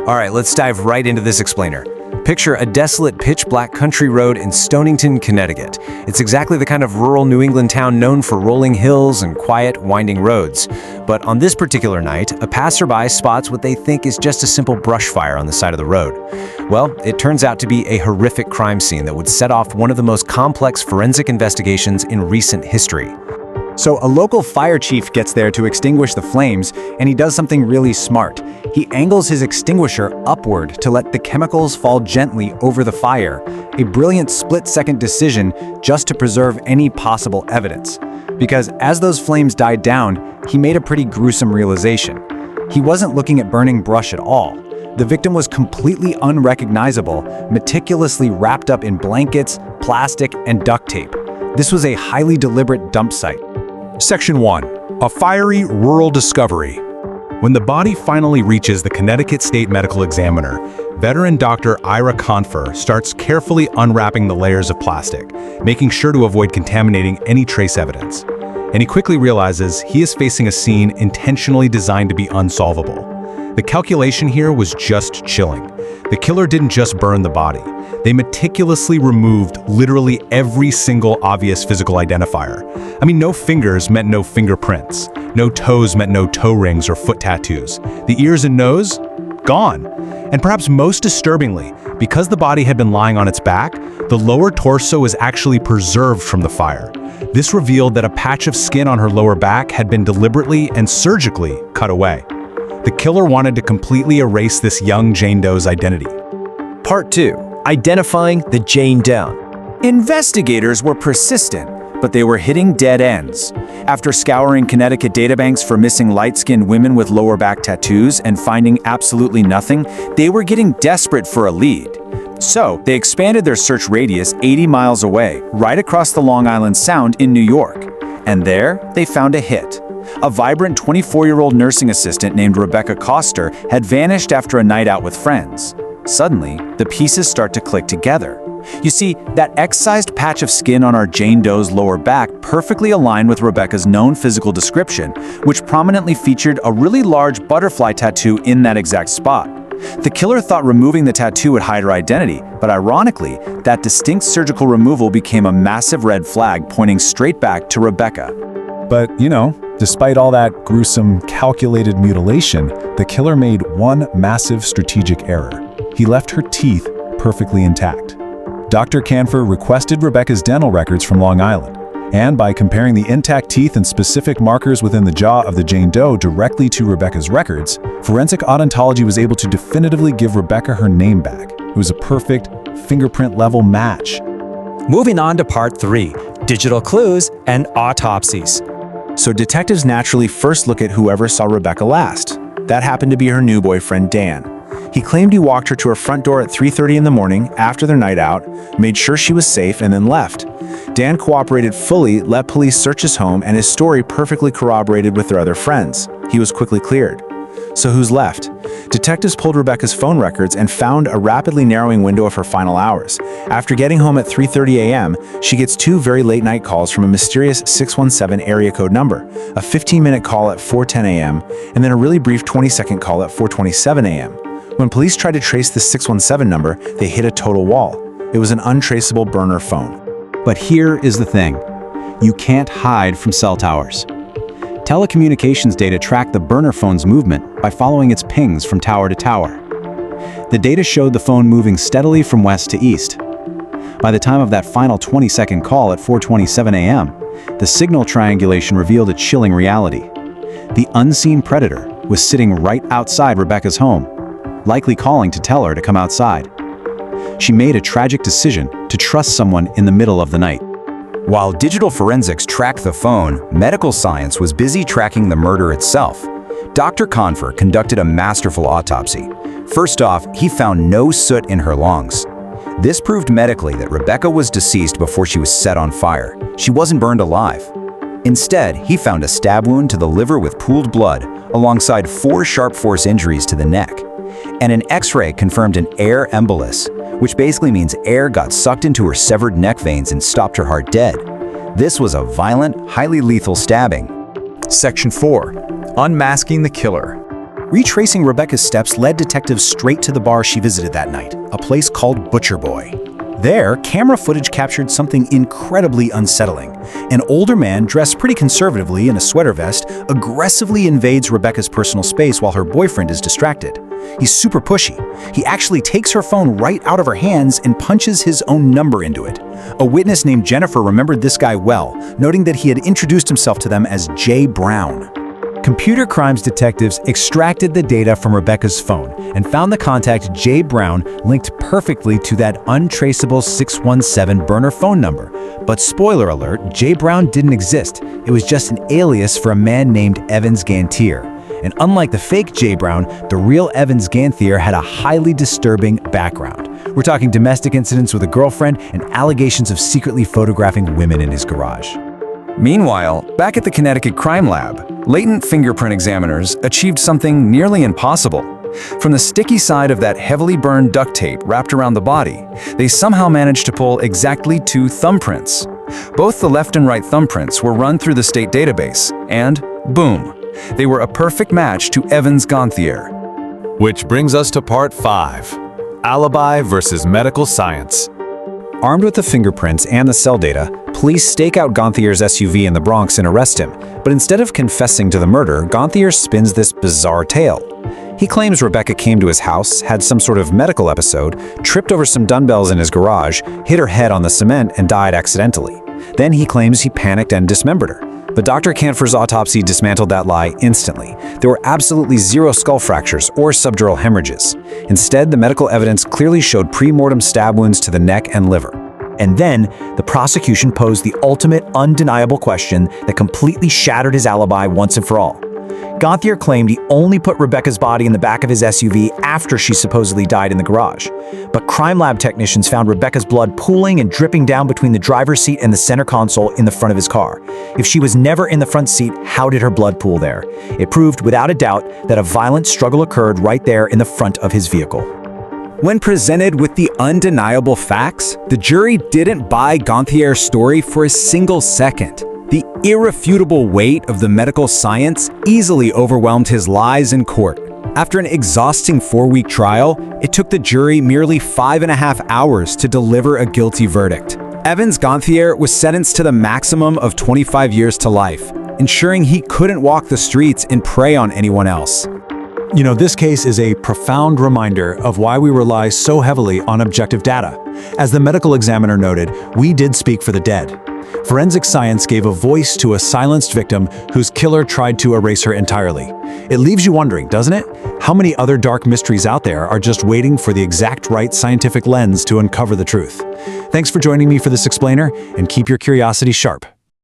All right, let's dive right into this explainer. Picture a desolate, pitch-black country road in Stonington, Connecticut. It's exactly the kind of rural New England town known for rolling hills and quiet, winding roads. But on this particular night, a passerby spots what they think is just a simple brush fire on the side of the road. Well, it turns out to be a horrific crime scene that would set off one of the most complex forensic investigations in recent history. So a local fire chief gets there to extinguish the flames, and he does something really smart. He angles his extinguisher upward to let the chemicals fall gently over the fire, a brilliant split-second decision just to preserve any possible evidence. Because as those flames died down, he made a pretty gruesome realization. He wasn't looking at burning brush at all. The victim was completely unrecognizable, meticulously wrapped up in blankets, plastic, and duct tape. This was a highly deliberate dump site. Section 1. A fiery rural discovery. When the body finally reaches the Connecticut State Medical Examiner, veteran Dr. Ira Confer starts carefully unwrapping the layers of plastic, making sure to avoid contaminating any trace evidence. And he quickly realizes he is facing a scene intentionally designed to be unsolvable. The calculation here was just chilling. The killer didn't just burn the body. They meticulously removed literally every single obvious physical identifier. I mean, no fingers meant no fingerprints. No toes meant no toe rings or foot tattoos. The ears and nose? Gone. And perhaps most disturbingly, because the body had been lying on its back, the lower torso was actually preserved from the fire. This revealed that a patch of skin on her lower back had been deliberately and surgically cut away. The killer wanted to completely erase this young Jane Doe's identity. Part 2. Identifying the Jane Doe. Investigators were persistent, but they were hitting dead ends. After scouring Connecticut databanks for missing light-skinned women with lower back tattoos and finding absolutely nothing, they were getting desperate for a lead. So, they expanded their search radius 80 miles away, right across the Long Island Sound in New York. And there, they found a hit. A vibrant 24-year-old nursing assistant named Rebecca Koster had vanished after a night out with friends. Suddenly, the pieces start to click together. You see, that X-sized patch of skin on our Jane Doe's lower back perfectly aligned with Rebecca's known physical description, which prominently featured a really large butterfly tattoo in that exact spot. The killer thought removing the tattoo would hide her identity, but ironically, that distinct surgical removal became a massive red flag pointing straight back to Rebecca. But, despite all that gruesome, calculated mutilation, the killer made one massive strategic error. He left her teeth perfectly intact. Dr. Canfer requested Rebecca's dental records from Long Island, and by comparing the intact teeth and specific markers within the jaw of the Jane Doe directly to Rebecca's records, forensic odontology was able to definitively give Rebecca her name back. It was a perfect, fingerprint-level match. Moving on to Part 3, Digital Clues and Autopsies. So detectives naturally first look at whoever saw Rebecca last. That happened to be her new boyfriend, Dan. He claimed he walked her to her front door at 3:30 in the morning after their night out, made sure she was safe, and then left. Dan cooperated fully, let police search his home, and his story perfectly corroborated with their other friends. He was quickly cleared. So who's left? Detectives pulled Rebecca's phone records and found a rapidly narrowing window of her final hours. After getting home at 3:30 a.m., she gets 2 very late-night calls from a mysterious 617 area code number, a 15-minute call at 4:10 a.m., and then a really brief 20-second call at 4:27 a.m. When police tried to trace the 617 number, they hit a total wall. It was an untraceable burner phone. But here is the thing. You can't hide from cell towers. Telecommunications data track the burner phone's movement by following its pings from tower to tower. The data showed the phone moving steadily from west to east. By the time of that final 20-second call at 4:27 a.m., the signal triangulation revealed a chilling reality. The unseen predator was sitting right outside Rebecca's home, likely calling to tell her to come outside. She made a tragic decision to trust someone in the middle of the night. While digital forensics tracked the phone, medical science was busy tracking the murder itself. Dr. Confer conducted a masterful autopsy. First off, he found no soot in her lungs. This proved medically that Rebecca was deceased before she was set on fire. She wasn't burned alive. Instead, he found a stab wound to the liver with pooled blood, alongside 4 sharp force injuries to the neck. And an X-ray confirmed an air embolus, which basically means air got sucked into her severed neck veins and stopped her heart dead. This was a violent, highly lethal stabbing. Section 4. Unmasking the killer. Retracing Rebecca's steps led detectives straight to the bar she visited that night, a place called Butcher Boy. There, camera footage captured something incredibly unsettling. An older man, dressed pretty conservatively in a sweater vest, aggressively invades Rebecca's personal space while her boyfriend is distracted. He's super pushy. He actually takes her phone right out of her hands and punches his own number into it. A witness named Jennifer remembered this guy well, noting that he had introduced himself to them as Jay Brown. Computer crimes detectives extracted the data from Rebecca's phone and found the contact Jay Brown linked perfectly to that untraceable 617 burner phone number. But spoiler alert, Jay Brown didn't exist. It was just an alias for a man named Evans Gantier. And unlike the fake Jay Brown, the real Evans Gantier had a highly disturbing background. We're talking domestic incidents with a girlfriend and allegations of secretly photographing women in his garage. Meanwhile, back at the Connecticut crime lab, latent fingerprint examiners achieved something nearly impossible. From the sticky side of that heavily burned duct tape wrapped around the body, they somehow managed to pull exactly 2 thumbprints. Both the left and right thumbprints were run through the state database, and boom, they were a perfect match to Evans Gantier. Which brings us to part 5, alibi versus medical science. Armed with the fingerprints and the cell data, police stake out Gantier's SUV in the Bronx and arrest him. But instead of confessing to the murder, Gantier spins this bizarre tale. He claims Rebecca came to his house, had some sort of medical episode, tripped over some dumbbells in his garage, hit her head on the cement, and died accidentally. Then he claims he panicked and dismembered her. But Dr. Kanfer's autopsy dismantled that lie instantly. There were absolutely 0 skull fractures or subdural hemorrhages. Instead, the medical evidence clearly showed pre-mortem stab wounds to the neck and liver. And then, the prosecution posed the ultimate undeniable question that completely shattered his alibi once and for all. Gantier claimed he only put Rebecca's body in the back of his SUV after she supposedly died in the garage. But crime lab technicians found Rebecca's blood pooling and dripping down between the driver's seat and the center console in the front of his car. If she was never in the front seat, how did her blood pool there? It proved without a doubt that a violent struggle occurred right there in the front of his vehicle. When presented with the undeniable facts, the jury didn't buy Gantier's story for a single second. The irrefutable weight of the medical science easily overwhelmed his lies in court. After an exhausting 4-week trial, it took the jury merely 5.5 hours to deliver a guilty verdict. Evans Gantier was sentenced to the maximum of 25 years to life, ensuring he couldn't walk the streets and prey on anyone else. You know, this case is a profound reminder of why we rely so heavily on objective data. As the medical examiner noted, we did speak for the dead. Forensic science gave a voice to a silenced victim whose killer tried to erase her entirely. It leaves you wondering, doesn't it? How many other dark mysteries out there are just waiting for the exact right scientific lens to uncover the truth? Thanks for joining me for this explainer, and keep your curiosity sharp.